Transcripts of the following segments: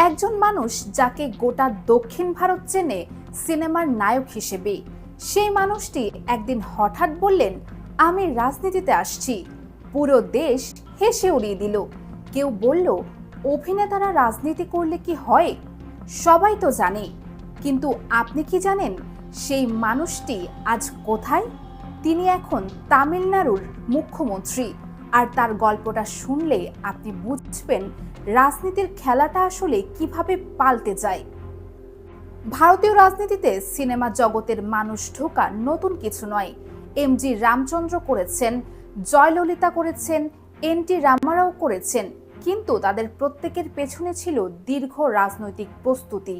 একজন মানুষ যাকে গোটা দক্ষিণ ভারত চেনে সিনেমার নায়ক হিসেবে, সেই মানুষটি একদিন হঠাৎ বললেন, আমি রাজনীতিতে আসছি। পুরো দেশ হেসে উড়িয়ে দিল। কেউ বলল, অভিনেতারা রাজনীতি করলে কি হয়? সবাই তো জানে, কিন্তু আপনি কি জানেন সেই মানুষটি আজ কোথায়? তিনি এখন তামিলনাড়ুর মুখ্যমন্ত্রী। আর তার গল্পটা শুনলে আপনি বুঝবেন রাজনীতির খেলাটা আসলে কিভাবে পাল্টে যায়। ভারতীয় রাজনীতিতে সিনেমা জগতের মানুষ ঢোকা নতুন কিছু নয়। এমজি রামচন্দ্র করেছেন, জয়ললিতা করেছেন, এনটি রামারাও করেছেন, কিন্তু তাদের প্রত্যেকের পেছনে ছিল দীর্ঘ রাজনৈতিক প্রস্তুতি,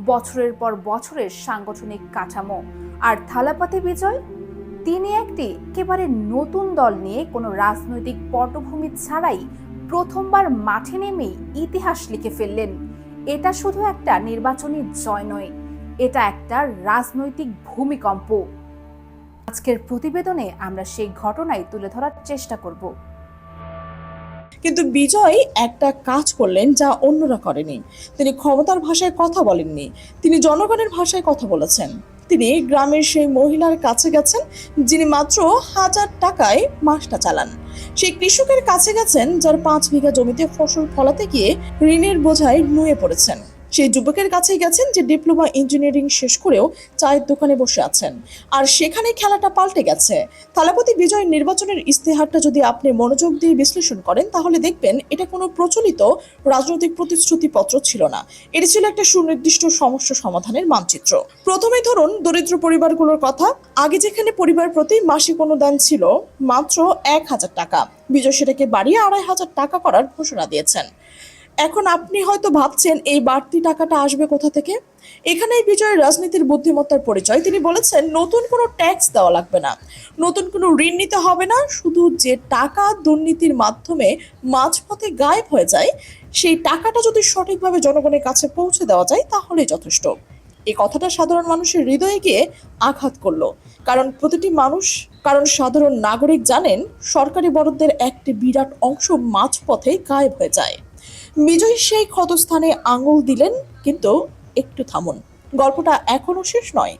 বছরের পর বছরের সাংগঠনিক কাঠামো। আর থালাপতি বিজয়, তিনি একটি একেবারে নতুন দল নিয়ে কোনো রাজনৈতিক পটভূমি ছাড়াই প্রথমবার মাঠে নেমেই ইতিহাস লিখে ফেললেন। এটা শুধু একটা নির্বাচনী জয় নয়, এটা একটা রাজনৈতিক ভূমিকম্প। আজকের প্রতিবেদনে আমরা সেই ঘটনাই তুলে ধরার চেষ্টা করব। কিন্তু বিজয় একটা কাজ করলেন যা অন্যরা করেনি। তিনি ক্ষমতার ভাষায় কথা বলেননি, তিনি জনগণের ভাষায় কথা বলেছেন। তিনি গ্রামের সেই মহিলার কাছে গেছেন যিনি মাত্র 1000 টাকায় মাসটা চালান। সেই কৃষকের কাছে গেছেন যার 5 বিঘা জমিতে ফসল ফলাতে গিয়ে ঋণের বোঝায় নুয়ে পড়েছেন। সেই যুবকের কাছেই গেছেন যে ডিপ্লোমা ইঞ্জিনিয়ারিং শেষ করেও চায়ের দোকানে বসে আছেন। আর সেখানে খেলাটা পাল্টে গেছে। থালাপতি বিজয় নির্বাচনের ইস্তেহারটা যদি আপনি মনোযোগ দিয়ে বিশ্লেষণ করেন তাহলে দেখবেন এটা কোনো প্রচলিত রাজনৈতিক প্রতিশ্রুতিপত্র ছিল না। এটা ছিল একটা সুনির্দিষ্ট সমস্যা সমাধানের মানচিত্র। প্রথমে ধরুন দরিদ্র পরিবারগুলোর কথা। আগে যেখানে পরিবার প্রতি মাসিক অনুদান ছিল মাত্র 1000 টাকা, বিজয় সেটাকে বাড়িয়ে 2500 টাকা করার ঘোষণা দিয়েছেন। এখন আপনি হয়তো ভাবছেন এই বাড়তি টাকাটা আসবে কোথা থেকে। এখানেই বিজয়ের রাজনীতির বুদ্ধিমত্তার পরিচয়। তিনি বলেছেন নতুন কোনো ট্যাক্স দেওয়া লাগবে না, নতুন কোনো ঋণ নিতে হবে না, শুধু যে টাকা দুর্নীতির মাধ্যমে মাঝপথে গায়েব হয়ে যায় সেই টাকাটা যদি সঠিকভাবে জনগণের কাছে পৌঁছে দেওয়া যায় তাহলেই যথেষ্ট। এই কথাটা সাধারণ মানুষের হৃদয়ে গিয়ে আঘাত করলো। কারণ সাধারণ নাগরিক জানেন সরকারি বরাদ্দের একটি বিরাট অংশ মাঝপথে গায়েব হয়ে যায়। বিজয় সেই ক্ষতস্থানে আঙুল দিলেন, কিন্তু একটু থামুন, গল্পটা এখনো শেষ নয়।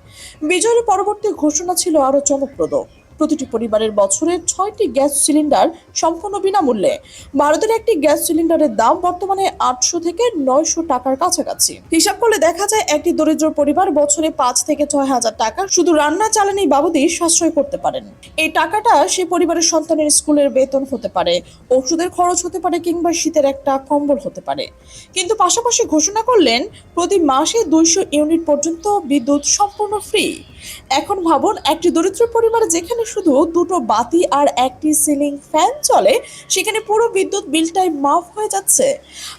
বিজয়ের পরবর্তী ঘোষণা ছিল আরো চমকপ্রদ। প্রতিটি পরিবারের বছরে 6টি গ্যাস সিলিন্ডার সম্পূর্ণ বিনামূল্যে। ভারতের একটি গ্যাস সিলিন্ডারের দাম বর্তমানে 800 থেকে 900 টাকার কাছাকাছি। হিসাব করলে দেখা যায় একটি দরিদ্র পরিবার বছরে 5 থেকে 6000 টাকা শুধু রান্না জ্বালানি বাবদই সাশ্রয় করতে পারেন। এই টাকাটা সেই পরিবারের সন্তানের স্কুলের বেতন হতে পারে, ওষুধের খরচ হতে পারে, কিংবা শীতের একটা কম্বল হতে পারে। কিন্তু পাশাপাশি ঘোষণা করলেন প্রতি মাসে 200 ইউনিট পর্যন্ত বিদ্যুৎ সম্পূর্ণ ফ্রি। এখন ভাবুন, একটি দরিদ্র পরিবার যেখানে শুধু 2টো বাতি আর একটি সিলিং ফ্যান চলে সেখানে পুরো বিদ্যুৎ বিলটাই মাফ হয়ে যাচ্ছে।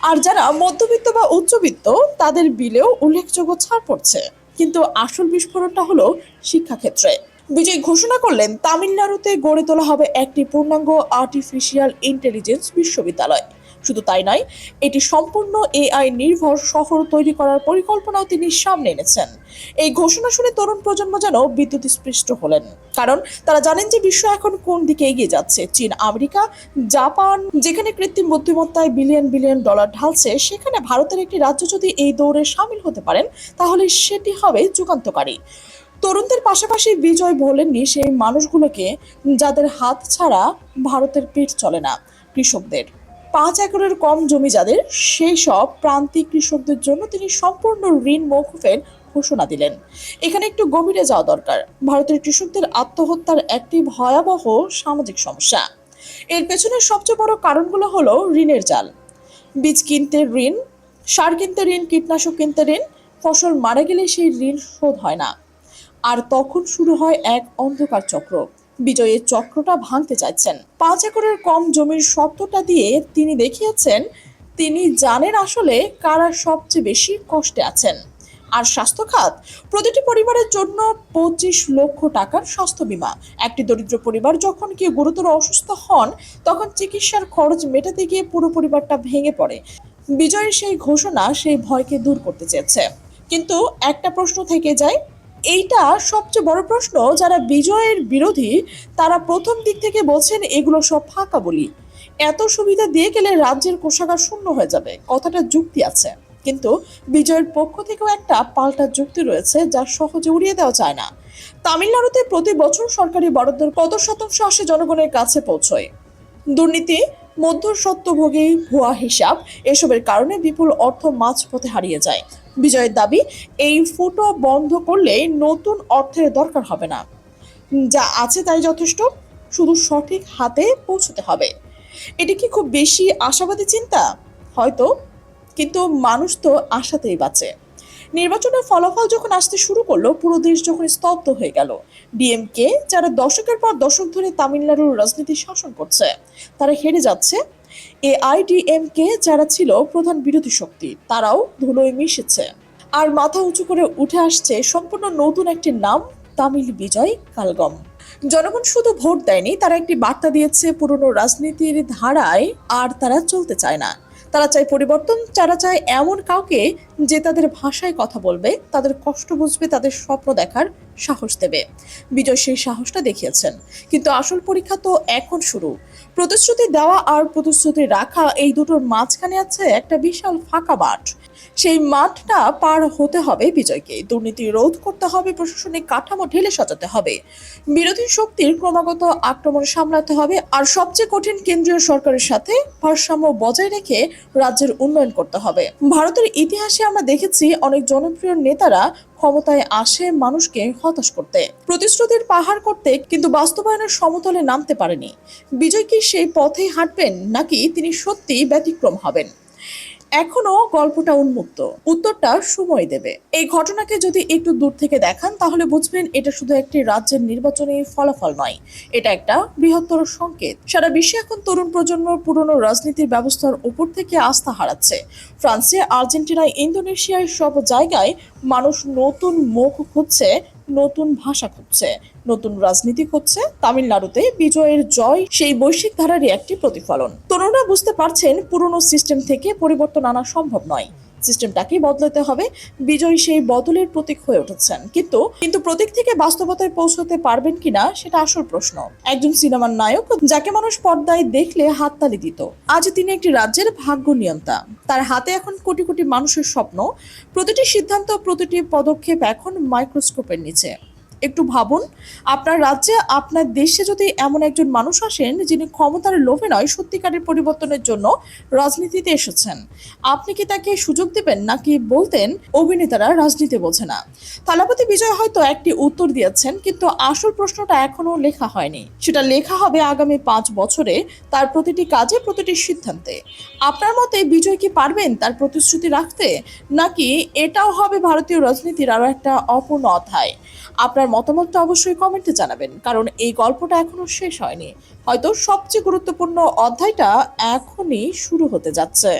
আর যারা মধ্যবিত্ত বা উচ্চবিত্ত তাদের বিলেও উল্লেখযোগ্য ছাড় পড়ছে। কিন্তু আসল বিস্ফোরণটা হলো শিক্ষাক্ষেত্রে। বিজয় ঘোষণা করলেন তামিলনাড়ুতে গড়ে তোলা হবে একটি পূর্ণাঙ্গ আর্টিফিশিয়াল ইন্টেলিজেন্স বিশ্ববিদ্যালয়। শুধু তাই নয়, এটি সম্পূর্ণ এআই নির্ভর শহর তৈরি করার পরিকল্পনাও তিনি সামনে এনেছেন। এই ঘোষণা শুনে তরুণ প্রজন্ম যেন বিদ্যুৎ স্পৃষ্ট হলেন, কারণ তারা জানেন যে বিশ্ব এখন কোন দিকে এগিয়ে যাচ্ছে। চীন, আমেরিকা, জাপান যেখানে কৃত্রিম বুদ্ধিমত্তায় বিলিয়ন বিলিয়ন ডলার ঢালছে, সেখানে ভারতের একটি রাজ্য যদি এই দৌড়ে সামিল হতে পারেন তাহলে সেটি হবে যুগান্তকারী। তরুণদের পাশাপাশি বিজয় বলেননি সেই মানুষগুলোকে যাদের হাত ছাড়া ভারতের পেট চলে না, কৃষকদের। 5 একরের কম জমি যাদের, সেই সব প্রান্তিক কৃষকদের জন্য তিনি সম্পূর্ণ ঋণ মওকুফের ঘোষণা দিলেন। এখানে একটু গভীরে যাওয়া দরকার। ভারতের কৃষকদের আত্মহত্যার একটি ভয়াবহ সামাজিক সমস্যা। এর পেছনে সবচেয়ে বড় কারণগুলো হলো ঋণের জাল। বীজ কিনতে ঋণ, সার কিনতে ঋণ, কীটনাশক কিনতে ঋণ, ফসল মারা গেলে সেই ঋণ শোধ হয় না। আর তখন শুরু হয় এক অন্ধকার চক্র। বিজয়ের চক্রটা ভাঙতে চাইছেন। 5 একরের কম জমির শর্তটা দিয়ে তিনি দেখিয়েছেন তিনি জানেন আসলে কারা সবচেয়ে বেশি কষ্টে আছেন। আর স্বাস্থ্য খাত, প্রতিটি পরিবারের জন্য 25 লক্ষ টাকার স্বাস্থ্য বীমা। একটি দরিদ্র পরিবার যখন কেউ গুরুতর অসুস্থ হন তখন চিকিৎসার খরচ মেটাতে গিয়ে পুরো পরিবারটা ভেঙে পড়ে। বিজয়ের সেই ঘোষণা সেই ভয়কে দূর করতে চেয়েছে। কিন্তু একটা প্রশ্ন থেকে যায়, এইটা সবচেয়ে বড় প্রশ্ন। যারা বিজয়ের বিরোধী তারা প্রথম দিক থেকে বলছেন এগুলো সব ফাঁকা বলি, এত সুবিধা দিয়ে গেলে রাজ্যের কোষাগার শূন্য হয়ে যাবে। কথাটা যুক্তি আছে, কিন্তু বিজয়ের পক্ষ থেকেও একটা পাল্টা যুক্তি রয়েছে যা সহজে উড়িয়ে দেওয়া যায় না। তামিলনাড়ুতে প্রতি বছর সরকারি বরাদ্দের কত শতাংশ আসে জনগণের কাছে পৌঁছয়? দুর্নীতি, মধ্যস্বত্বভোগী, ভুয়া হিসাব, এসবের কারণে বিপুল অর্থ মাঝপথে হারিয়ে যায়। বিজয়ের দাবি, এই ফুটো বন্ধ করলে নতুন অর্থের দরকার হবে না, যা আছে তাই যথেষ্ট, শুধু সঠিক হাতে পৌঁছতে হবে। এটি কি খুব বেশি আশাবাদী চিন্তা? হয়তো, কিন্তু মানুষ তো আশাতেই বাঁচে। নির্বাচনের ফলাফল যখন আসতে শুরু করলো, পুরো দেশ যখন স্তব্ধ হয়ে গেল, ডিএমকে যারা দশকের পর দশক ধরে তামিলনাড়ুর রাজনীতি শাসন করছে তারা হেরে যাচ্ছে। এআইডিএমকে যারা ছিল প্রধান বিরোধী শক্তি তারাও ধুলোয় মিশেছে। আর মাথা উঁচু করে উঠে আসছে সম্পূর্ণ নতুন একটি নাম, তামিল বিজয় কালগম। জনগণ শুধু ভোট দেয়নি, তারা একটি বার্তা দিয়েছে পুরনো রাজনীতির ধারায় আর তারা চলতে চায় না। তারা চায় পরিবর্তন, তারা চায় এমন কাউকে যে তাদের ভাষায় কথা বলবে, তাদের কষ্ট বুঝবে, তাদের স্বপ্ন দেখার সাহস দেবে। বিজয় সেই সাহসটা দেখিয়েছেন, কিন্তু আসল পরীক্ষা তো এখন শুরু। প্রতিশ্রুতি দেওয়া আর প্রতিশ্রুতি রাখা, এই দুটোর মাঝখানে আছে একটা বিশাল ফাঁকা মাঠ। সেই মাঠটা পার হতে হবে বিজয়কে। দুর্নীতি রোধ করতে হবে, প্রশাসনিক কাঠামো ঢেলে সাজাতে হবে, বিরোধী শক্তির ক্রমাগত আক্রমণ সামলাতে হবে, আর সবচেয়ে কঠিন, কেন্দ্রীয় সরকারের সাথে ভারসাম্য বজায় রেখে রাজ্যের উন্নয়ন করতে হবে। ভারতের ইতিহাসে আমরা দেখেছি অনেক জনপ্রিয় নেতারা ক্ষমতায় আসে মানুষকে হতাশ করতে, প্রতিশ্রুতির পাহাড় করতে, কিন্তু বাস্তবায়নের সমতলে নামতে পারেনি। বিজয় কি সেই পথেই হাঁটবেন, নাকি তিনি সত্যি ব্যতিক্রম হবেন? এখনো গল্পটা উন্মুক্ত, উত্তরটা সময় দেবে। এই ঘটনাকে যদি একটু দূর থেকে দেখান তাহলে বুঝবেন এটা শুধু একটি রাজ্যের নির্বাচনী ফলাফল নয়, এটা একটা বৃহত্তর সংকেত। সারা বিশ্বে এখন তরুণ প্রজন্ম পুরনো রাজনীতির ব্যবস্থার উপর থেকে আস্থা হারাচ্ছে। ফ্রান্সে, আর্জেন্টিনায়, ইন্দোনেশিয়ায় সব জায়গায় মানুষ নতুন মুখ খুঁজছে, নতুন ভাষা খুঁজছে, নতুন রাজনীতি খুঁজছে। তামিলনাড়ুতে বিজয়ের জয় সেই বৈশ্বিক ধারারই একটি প্রতিফলন। তরুণরা বুঝতে পারছেন পুরনো সিস্টেম থেকে পরিবর্তন আনা সম্ভব নয়, সিস্টেমটাকেই বদলাতে হবে। বিজয় সেই বদলের প্রতীক হয়ে উঠেছেন, কিন্তু প্রতীক থেকে বাস্তবতায় পৌঁছতে পারবেন কিনা সেটা আসল প্রশ্ন। একজন সিনেমার নায়ক যাকে মানুষ পর্দায় দেখলে হাততালি দিত, আজ তিনি একটি রাজ্যের ভাগ্য নিয়ন্তা। তার হাতে এখন কোটি কোটি মানুষের স্বপ্ন। প্রতিটি সিদ্ধান্ত, প্রতিটি পদক্ষেপ এখন মাইক্রোস্কোপের নিচে। একটু ভাবুন, আপনার রাজ্যে, আপনার দেশে যদি এমন একজন মানুষ আসেন যিনি ক্ষমতার লোভে নয়, সত্যিকারের পরিবর্তনের জন্য রাজনীতিতে এসেছেন, আপনি কি তাকে সুযোগ দেবেন, নাকি বলতেন অভিনেতারা রাজনীতি বোঝে না? থালাপতি বিজয় হয়তো একটি উত্তর দিয়েছেন, কিন্তু আসল প্রশ্নটা এখনো লেখা হয়নি। সেটা লেখা হবে আগামী 5 বছরে, তার প্রতিটি কাজে, প্রতিটি সিদ্ধান্তে। আপনার মতে বিজয় কি পারবেন তার প্রতিশ্রুতি রাখতে, নাকি এটাও হবে ভারতীয় রাজনীতির আরো একটা অপূর্ণ অধ্যায়? আপনার মতামতটা অবশ্যই কমেন্টে জানাবেন, কারণ এই গল্পটা এখনো শেষ হয়নি। হয়তো সবচেয়ে গুরুত্বপূর্ণ অধ্যায়টা এখনই শুরু হতে যাচ্ছে।